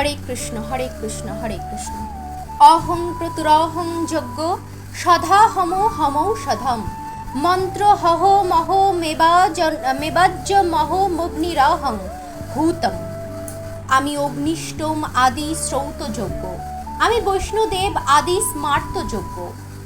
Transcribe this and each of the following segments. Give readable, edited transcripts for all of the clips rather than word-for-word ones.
হরে কৃষ্ণ হরে কৃষ্ণ। অহং প্রতুরহং যজ্ঞ সধা হম হমৌষধম মন্ত্র হহ মহ মেবাজ্য মহ মগ্নিরহং ভূতম। আমি অগ্নিষ্টম আদি শ্রৌত যজ্ঞ, আমি বৈষ্ণুদেব আদি স্মার্ত যজ্ঞ,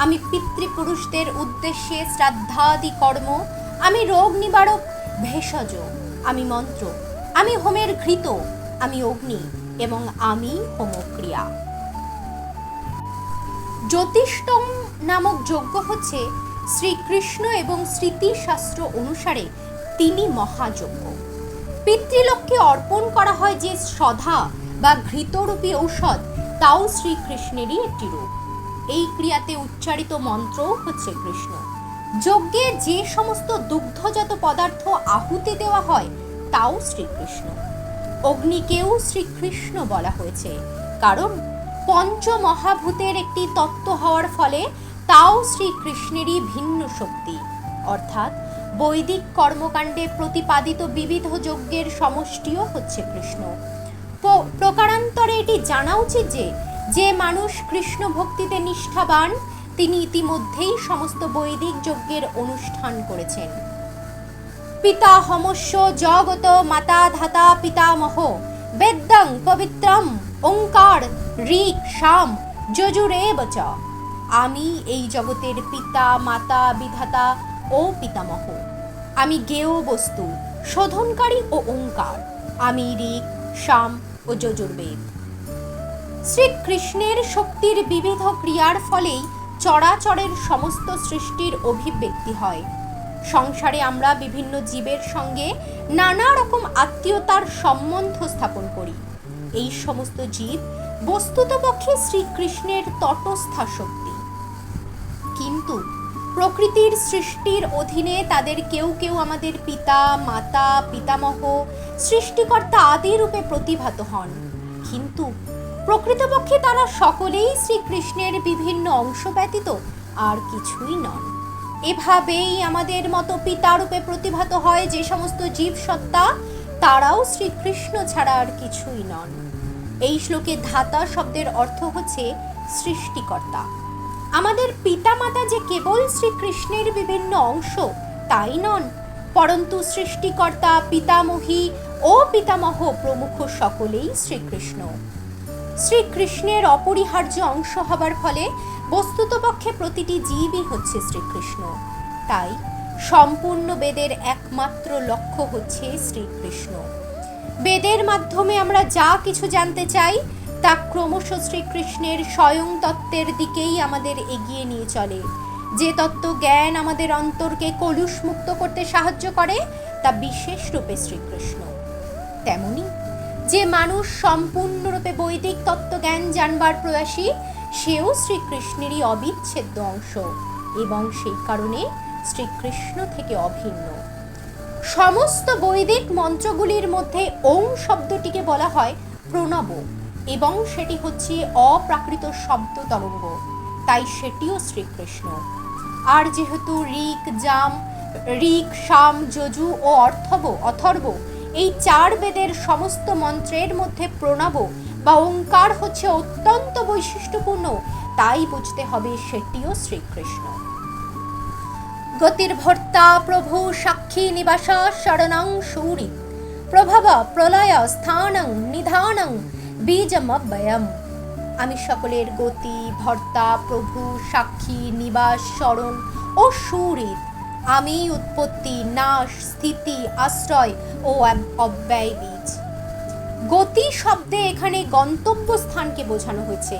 আমি পিতৃপুরুষদের উদ্দেশ্যে শ্রাদ্ধাদি কর্ম, আমি রোগ নিবারক ভেষজ, আমি মন্ত্র, আমি হোমের ঘৃত, আমি অগ্নি এবং আমি হোমক্রিয়া। জ্যোতিষ্টম নামক যজ্ঞ হচ্ছে শ্রীকৃষ্ণ এবং স্মৃতিশাস্ত্র অনুসারে তিনি মহাযজ্ঞ। পিতৃলোককে অর্পণ করা হয় যে সধা বা ঘৃতরূপী ঔষধ, তাও শ্রীকৃষ্ণেরই একটি রূপ। এই ক্রিয়াতে উচ্চারিত মন্ত্র হচ্ছে কৃষ্ণ। যজ্ঞে যে সমস্ত দুগ্ধজাত পদার্থ আহুতি দেওয়া হয় তাও শ্রীকৃষ্ণ। অগ্নিকেও শ্রীকৃষ্ণ বলা হয়েছে, কারণ পঞ্চমহাভূতের একটি তত্ত্ব হওয়ার ফলে তাও শ্রীকৃষ্ণেরই ভিন্ন শক্তি, অর্থাৎ বৈদিক কর্মকাণ্ডে প্রতিপাদিত বিবিধ যজ্ঞের সমষ্টিও হচ্ছে কৃষ্ণ। প্রকারান্তরে এটি জানা উচিত যে মানুষ কৃষ্ণ ভক্তিতে নিষ্ঠাবান, তিনি ইতিমধ্যেই সমস্ত বৈদিক যজ্ঞের অনুষ্ঠান করেছেন। পিতা হমস্য জগত মাতা ধাতা পিতামহ বেদ্যং পবিত্রম ওঙ্কার ঋক সাম যজুরেব চ। আমি এই জগতের পিতা মাতা বিধাতা ও পিতামহ, আমি জ্ঞেয় বস্তু শোধনকারী ও ওঙ্কার, আমি ঋক সাম ও যজুর্বেদ। শ্রীকৃষ্ণের শক্তির বিবিধ ক্রিয়ার ফলেই চরাচরের সমস্ত সৃষ্টির অভিব্যক্তি হয়। সংসারে আমরা বিভিন্ন জীবের সঙ্গে নানা রকম আত্মীয়তার সম্বন্ধ স্থাপন করি। এই সমস্ত জীব বস্তুতপক্ষে শ্রীকৃষ্ণের তটস্থা শক্তি, কিন্তু প্রকৃতির সৃষ্টির অধীনে তাদের কেউ কেউ আমাদের পিতা মাতা পিতামহ সৃষ্টিকর্তা আদি রূপে প্রতিভাত হন, কিন্তু প্রকৃতপক্ষে তারা সকলেই শ্রীকৃষ্ণের বিভিন্ন অংশ ব্যতীত আর কিছুই নন। এভাবেই আমাদের মতো পিতারূপে প্রতিভাত হয় যে সমস্ত জীব সত্তা, তারাও শ্রীকৃষ্ণ ছাড়া আর কিছুই নন। এই শ্লোকে ধাতা শব্দের অর্থ হচ্ছে সৃষ্টিকর্তা। আমাদের পিতা মাতা যে কেবল শ্রীকৃষ্ণের বিভিন্ন অংশ তাই নন, পরন্তু সৃষ্টিকর্তা পিতামহী ও পিতামহ প্রমুখ সকলেই শ্রীকৃষ্ণ। শ্রীকৃষ্ণের অপরিহার্য অংশ হবার ফলে বস্তুতপক্ষে প্রতিটি জীবই হচ্ছে শ্রীকৃষ্ণ। তাই সম্পূর্ণ বেদের একমাত্র লক্ষ্য হচ্ছে শ্রীকৃষ্ণ। বেদের মাধ্যমে আমরা যা কিছু জানতে চাই তা ক্রমশ শ্রীকৃষ্ণের স্বয়ং তত্ত্বের দিকেই আমাদের এগিয়ে নিয়ে চলে। যে তত্ত্ব জ্ঞান আমাদের অন্তরকে কলুষ মুক্ত করতে সাহায্য করে তা বিশেষ রূপে শ্রীকৃষ্ণ। তেমনি যে মানুষ সম্পূর্ণরূপে বৈদিক তত্ত্বজ্ঞান জানবার প্রয়াসী, সেও শ্রীকৃষ্ণেরই অবিচ্ছেদ্য অংশ এবং সেই কারণে শ্রীকৃষ্ণ থেকে অভিন্ন। সমস্ত বৈদিক মন্ত্রগুলির মধ্যে ওং শব্দটিকে বলা হয় প্রণব এবং সেটি হচ্ছে অপ্রাকৃত শব্দ তরঙ্গ, তাই সেটিও শ্রীকৃষ্ণ। আর যেহেতু ঋক সাম যজু ও অথর্ব এই চার বেদের সমস্ত মন্ত্রের মধ্যে প্রণব বা ওঙ্কার হচ্ছে অত্যন্ত বৈশিষ্ট্যপূর্ণ, তাই বুঝতে হবে সেটিও শ্রীকৃষ্ণ। গতির ভর্তা প্রভু সাক্ষী নিবাসা শরণং শৌরি প্রভব প্রলয় স্থানং নিধানং বীজমব্যয়ম। আমি সকলের গতি, ভর্তা, প্রভু, সাক্ষী, নিবাস, শরণ ও শৌরি। আমি উৎপত্তি, নাশ, স্থিতি, আশ্রয় ও অব্যয় বীজ। গতি শব্দে এখানে গন্তব্য স্থানকে বোঝানো হয়েছে,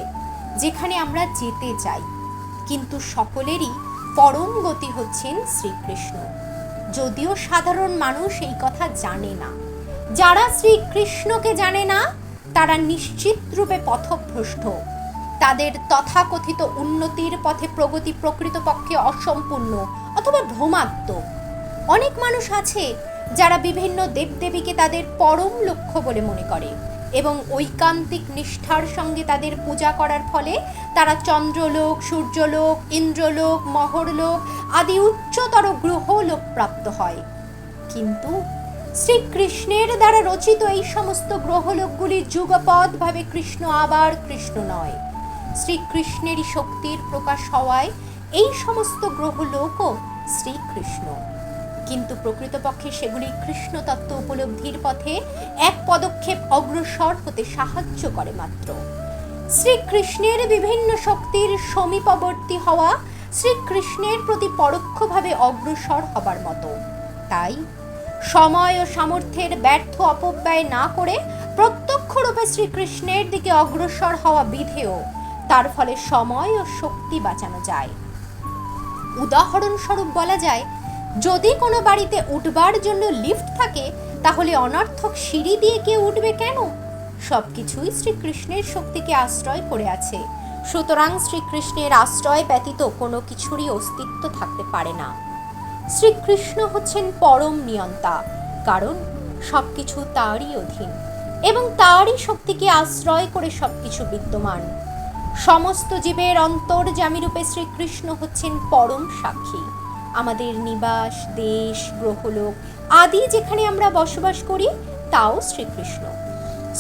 যেখানে আমরা যেতে চাই, কিন্তু সকলেরই পরম গতি হচ্ছেন শ্রীকৃষ্ণ। যদিও সাধারণ মানুষ এই কথা জানে না। যারা শ্রীকৃষ্ণকে জানে না তারা নিশ্চিত রূপে পথভ্রষ্ট। তাদের তথাকথিত উন্নতির পথে প্রগতি প্রকৃতপক্ষে অসম্পূর্ণ অথবা ভ্রমাত্মক। অনেক মানুষ আছে যারা বিভিন্ন দেবদেবীকে তাদের পরম লক্ষ্য বলে মনে করে এবং ঐকান্তিক নিষ্ঠার সঙ্গে তাদের পূজা করার ফলে তারা চন্দ্রলোক, সূর্যলোক, ইন্দ্রলোক, মহরলোক আদি উচ্চতর গ্রহলোক প্রাপ্ত হয়। কিন্তু শ্রীকৃষ্ণের দ্বারা রচিত এই সমস্ত গ্রহলোকগুলি যুগপৎ ভাবে কৃষ্ণ আবার কৃষ্ণ নয়, শ্রীকৃষ্ণেরই শক্তির প্রকাশ হওয়ায় এই সমস্ত গ্রহলোকও শ্রীকৃষ্ণ। কিন্তু প্রকৃতপক্ষে সেগুলি কৃষ্ণ তত্ত্ব উপলব্ধির পথে এক পদক্ষেপ অগ্রসর হতে সাহায্য করে মাত্র। শ্রীকৃষ্ণের বিভিন্ন শক্তির সমীপবর্তী হওয়া শ্রীকৃষ্ণের প্রতি পরোক্ষভাবে অগ্রসর হবার মতো। তাই সময় ও সামর্থ্যের ব্যর্থ অপব্যয় না করে প্রত্যক্ষ রূপে শ্রীকৃষ্ণের দিকে অগ্রসর হওয়া বিধেয়, তার ফলে সময় ও শক্তি বাঁচানো যায়। উদাহরণস্বরূপ বলা যায়, যদি কোনো বাড়িতে উঠবার জন্য লিফট থাকে, তাহলে অনর্থক সিঁড়ি দিয়ে কেউ উঠবে কেন? সবকিছুই শ্রীকৃষ্ণের শক্তিকে আশ্রয় করে আছে। সুতরাং শ্রীকৃষ্ণের আশ্রয় ব্যতীত কোনো কিছুরই অস্তিত্ব থাকতে পারে না। শ্রীকৃষ্ণ হচ্ছেন পরম নিয়ন্তা, কারণ সবকিছু তারই অধীন এবং তারই শক্তিকে আশ্রয় করে সবকিছু বিদ্যমান। সমস্ত জীবের অন্তর্যামী রূপে শ্রীকৃষ্ণ হচ্ছেন পরম সাক্ষী। আমাদের নিবাস, দেশ, গ্রহলোক আদি যেখানে আমরা বসবাস করি, তাও শ্রীকৃষ্ণ।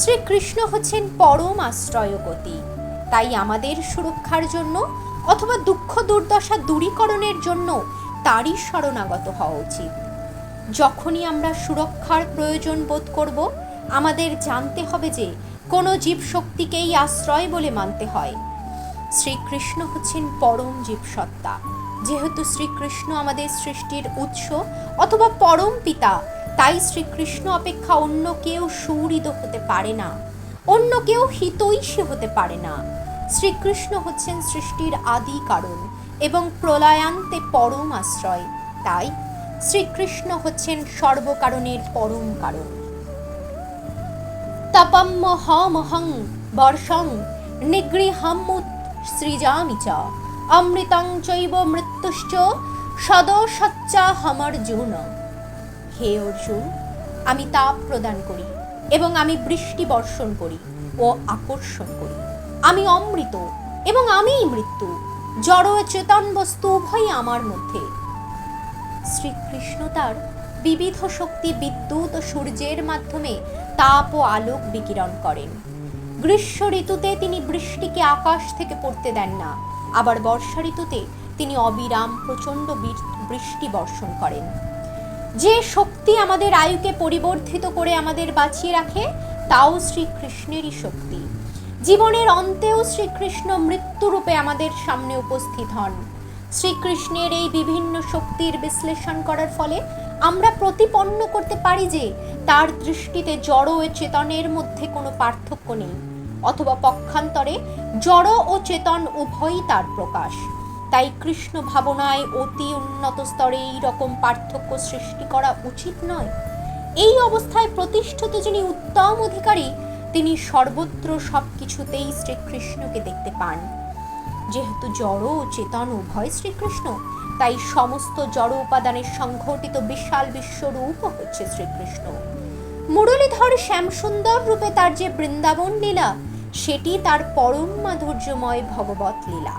শ্রীকৃষ্ণ হচ্ছেন পরম আশ্রয় গতি। তাই আমাদের সুরক্ষার জন্য অথবা দুঃখ দুর্দশা দূরীকরণের জন্য তারই শরণাগত হওয়া উচিত। যখনই আমরা সুরক্ষার প্রয়োজন বোধ করব, আমাদের জানতে হবে যে কোনো জীবশক্তিকেই আশ্রয় বলে মানতে হয়। শ্রীকৃষ্ণ হচ্ছেন পরম জীবসত্তা। যেহেতু শ্রীকৃষ্ণ আমাদের সৃষ্টির উৎস অথবা পরম পিতা, তাই শ্রীকৃষ্ণ অপেক্ষা অন্য কেউ সুহৃদ হতে পারে না, অন্য কেউ হিতৈষী হতে পারে না। শ্রীকৃষ্ণ হচ্ছেন সৃষ্টির আদি কারণ এবং প্রলয়ান্তে পরম আশ্রয়। তাই শ্রীকৃষ্ণ হচ্ছেন সর্বকারণের পরম কারণ। তপম্মহমহং বর্ষং নিগৃহমুৎ সৃজামি চ অমৃতং চৈব মৃত্যুশ্চ সদসচ্চাহমর্জুন। হে অর্জুন, আমি তাপ প্রদান করি এবং আমি বৃষ্টি বর্ষণ করি ও আকর্ষণ করি। আমি অমৃত এবং আমিই মৃত্যু। জড় ও চেতন বস্তু উভয়ই আমার মধ্যে। শ্রীকৃষ্ণ তার বিবিধ শক্তি বিদ্যুৎ ও সূর্যের মাধ্যমে তাপ ও আলোক বিকিরণ করেন। গ্রীষ্ম ঋতুতে তিনি বৃষ্টিকে আকাশ থেকে পড়তে দেন না, আবার বর্ষা ঋতুতে তিনি অবিরাম প্রচণ্ড বৃষ্টি বর্ষণ করেন। যে শক্তি আমাদের আয়ুকে পরিবর্ধিত করে আমাদের বাঁচিয়ে রাখে, তাও শ্রীকৃষ্ণেরই শক্তি। জীবনের অন্তেও শ্রীকৃষ্ণ মৃত্যুরূপে আমাদের সামনে উপস্থিত হন। শ্রীকৃষ্ণের এই বিভিন্ন শক্তির বিশ্লেষণ করার ফলে আমরা প্রতিপন্ন করতে পারি যে তার দৃষ্টিতে জড় ও চেতনের মধ্যে কোনো পার্থক্য নেই, অথবা পক্ষান্তরে জড় ও চেতন উভয়ই তার প্রকাশ। তাই কৃষ্ণ ভাবনায় অতি উন্নত স্তরে এই রকম পার্থক্য সৃষ্টি করা উচিত নয়। এই অবস্থায় প্রতিষ্ঠিত যিনি উত্তম অধিকারী, তিনি সর্বত্র সবকিছুতেই শ্রীকৃষ্ণকে দেখতে পান। যেহেতু জড় ও চেতন উভয় শ্রীকৃষ্ণ, তাই সমস্ত জড় উপাদানের সংঘটিত বিশাল বিশ্বরূপ হচ্ছে শ্রীকৃষ্ণ। মুরলীধর শ্যামসুন্দর রূপে তার যে বৃন্দাবন লীলা, সেটি তার পরম মাধুর্যময় ভগবত লীলা।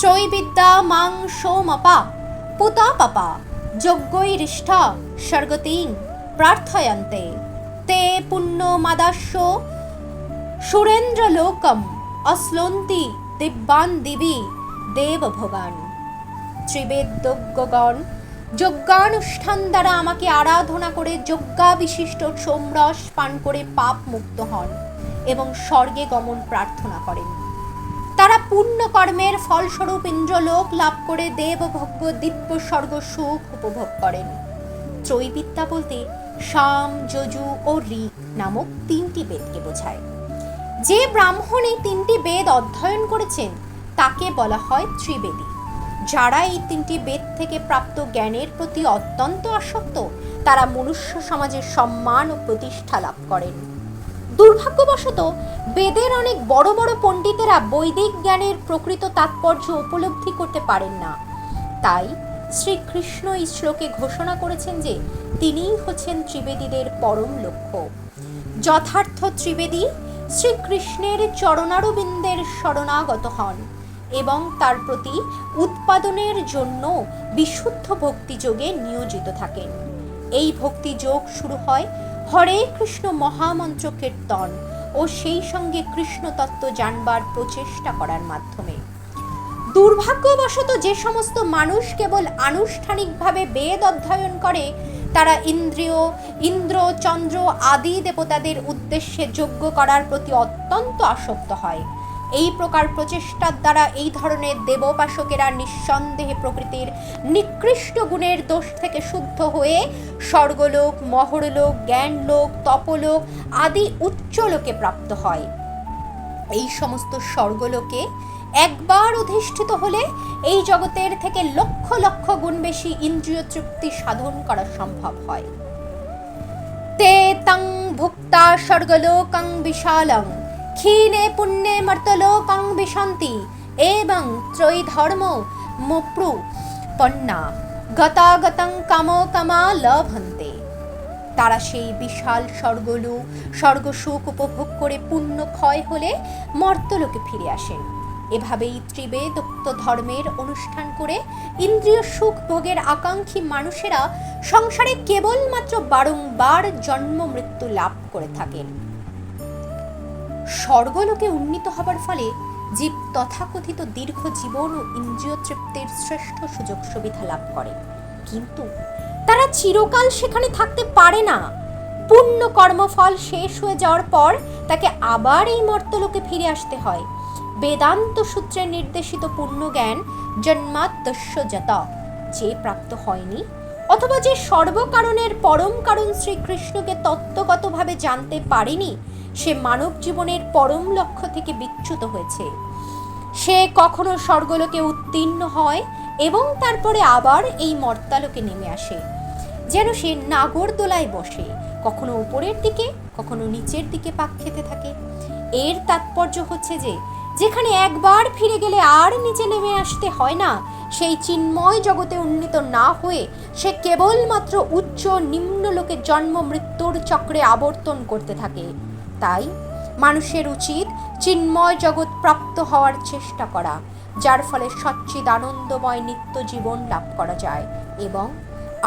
ত্রৈবিদ্যা মাং সোমপা পুতা পাপা যজ্ঞৈরিষ্ঠা স্বর্গতিং প্রার্থয়ন্তে তে পুণ্য মাদাস্য সুরেন্দ্রলোকম অশ্লন্তি দিব্যান দিবি দেবভোগান। ত্রিবেদজ্ঞগণ যজ্ঞানুষ্ঠান দ্বারা আমাকে আরাধনা করে যজ্ঞাবিশিষ্ট সোমরস পান করে পাপ মুক্ত হন এবং স্বর্গে গমন প্রার্থনা করেন। তারা পুণ্য কর্মের ফলস্বরূপ ইন্দ্রলোক লাভ করে দেবভোগ্য দিব্য স্বর্গ সুখ উপভোগ করেন। ত্রৈবিদ্যা বলতে সাম, যজু ও ঋক নামক তিনটি বেদকে বোঝায়। যে ব্রাহ্মণ এই তিনটি বেদ অধ্যয়ন করেছেন, তাকে বলা হয় ত্রিবেদী। যারা এই তিনটি বেদ থেকে প্রাপ্ত জ্ঞানের প্রতি অত্যন্ত আসক্ত, তারা মনুষ্য সমাজের সম্মান ও প্রতিষ্ঠা লাভ করেন। দুর্ভাগ্যবশত বেদের অনেক বড় বড় পণ্ডিতেরা বৈদিক জ্ঞানের প্রকৃত তাৎপর্য উপলব্ধি করতে পারেন না। তাই শ্রীকৃষ্ণ এই শ্লোকে ঘোষণা করেছেন যে তিনিই হচ্ছেন ত্রিবেদীদের পরম লক্ষ্য। যথার্থ ত্রিবেদী শ্রীকৃষ্ণের চরণারবিন্দের শরণাগত হন এবং তার প্রতি উৎপাদনের জন্য বিশুদ্ধ ভক্তিযোগে নিয়োজিত থাকেন। এই ভক্তিযোগ শুরু হয় হরে কৃষ্ণ মহামন্ত্র কীর্তন ও সেই সঙ্গে কৃষ্ণ তত্ত্ব জানবার প্রচেষ্টা করার মাধ্যমে। দুর্ভাগ্যবশত যে সমস্ত মানুষ কেবল আনুষ্ঠানিকভাবে বেদ অধ্যয়ন করে, তারা ইন্দ্র, চন্দ্র আদি দেবতাদের উদ্দেশ্যে যজ্ঞ করার প্রতি অত্যন্ত আসক্ত হয়। এই প্রকার প্রচেষ্টার দ্বারা এই ধরনের দেবোপাসকেরা নিঃসন্দেহে প্রকৃতির নিকৃষ্ট গুণের দোষ থেকে শুদ্ধ হয়ে স্বর্গলোক, মহরলোক, জ্ঞানলোক, তপলোক আদি উচ্চ লোকে প্রাপ্ত হয়। এই সমস্ত স্বর্গলোকে একবার অধিষ্ঠিত হলে এই জগতের থেকে লক্ষ লক্ষ গুণ বেশি ইন্দ্রিয় তৃপ্তি সাধন করা সম্ভব হয়। তে তং ভুক্তা স্বর্গলোকং বিশালং ক্ষীণে পুণ্যে মর্তলোকং বিশন্তি এবং ত্রৈধর্ম মোপ্রু পন্না গতাগতং কামো কামা লভন্তে। তারা সেই বিশাল স্বর্গসুখ উপভোগ করে পুণ্য ক্ষয় হলে মর্তলোকে ফিরে আসেন। এভাবেই ত্রিবেদোক্ত ধর্মের অনুষ্ঠান করে ইন্দ্রিয় সুখ ভোগের আকাঙ্ক্ষী মানুষেরা সংসারে কেবলমাত্র বারংবার জন্ম মৃত্যু লাভ করে থাকেন। স্বর্গলোকে উন্নীত হবার ফলে জীব তথাকথিত দীর্ঘ জীবন ও ইন্দ্রিয় তৃপ্তির শ্রেষ্ঠ সুযোগ সুবিধা লাভ করে, কিন্তু তারা চিরকাল সেখানে থাকতে পারে না। পুণ্য কর্মফল শেষ হয়ে যাওয়ার পর তাকে আবার এই মর্তলোকে ফিরে আসতে হয়। বেদান্ত সূত্রে নির্দেশিত পুণ্যজ্ঞান জন্মাদ্যস্য যত, যে প্রাপ্ত হয়নি অথবা যে সর্বকারণের পরম কারণ শ্রীকৃষ্ণকে তত্ত্বগতভাবে জানতে পারেনি, সে মানব জীবনের পরম লক্ষ্য থেকে বিচ্যুত হয়েছে। সে কখনো স্বর্গলোকে উত্তীর্ণ হয় এবং তারপরে আবার এই মর্তালোকে নেমে আসে, যেন সে নাগরদোলায় বসে, কখনো উপরের দিকে কখনো নিচের দিকে পাক খেতে থাকে। এর তাৎপর্য হচ্ছে যে যেখানে একবার ফিরে গেলে আর নিচে নেমে আসতে হয় না, সেই চিন্ময় জগতে উন্নীত না হয়ে সে কেবলমাত্র উচ্চ নিম্ন লোকে জন্ম মৃত্যুর চক্রে আবর্তন করতে থাকে। তাই মানুষের উচিত চিন্ময় জগৎ প্রাপ্ত হওয়ার চেষ্টা করা, যার ফলে সচ্চিদ আনন্দময় নিত্য জীবন লাভ করা যায় এবং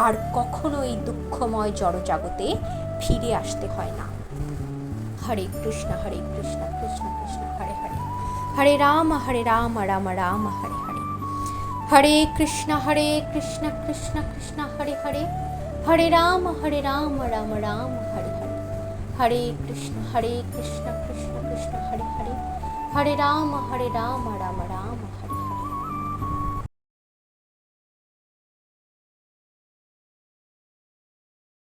আর কখনো এই দুঃখময় জড়জগতে ফিরে আসতে হয় না। হরে কৃষ্ণ কৃষ্ণ কৃষ্ণ হরে হরে, হরে রাম রাম রাম হরে হরে, হরে কৃষ্ণ কৃষ্ণ কৃষ্ণ হরে হরে, হরে রাম রাম রাম হরে হরে, হরে কৃষ্ণ কৃষ্ণ কৃষ্ণ হরে হরে, হরে রাম রাম রাম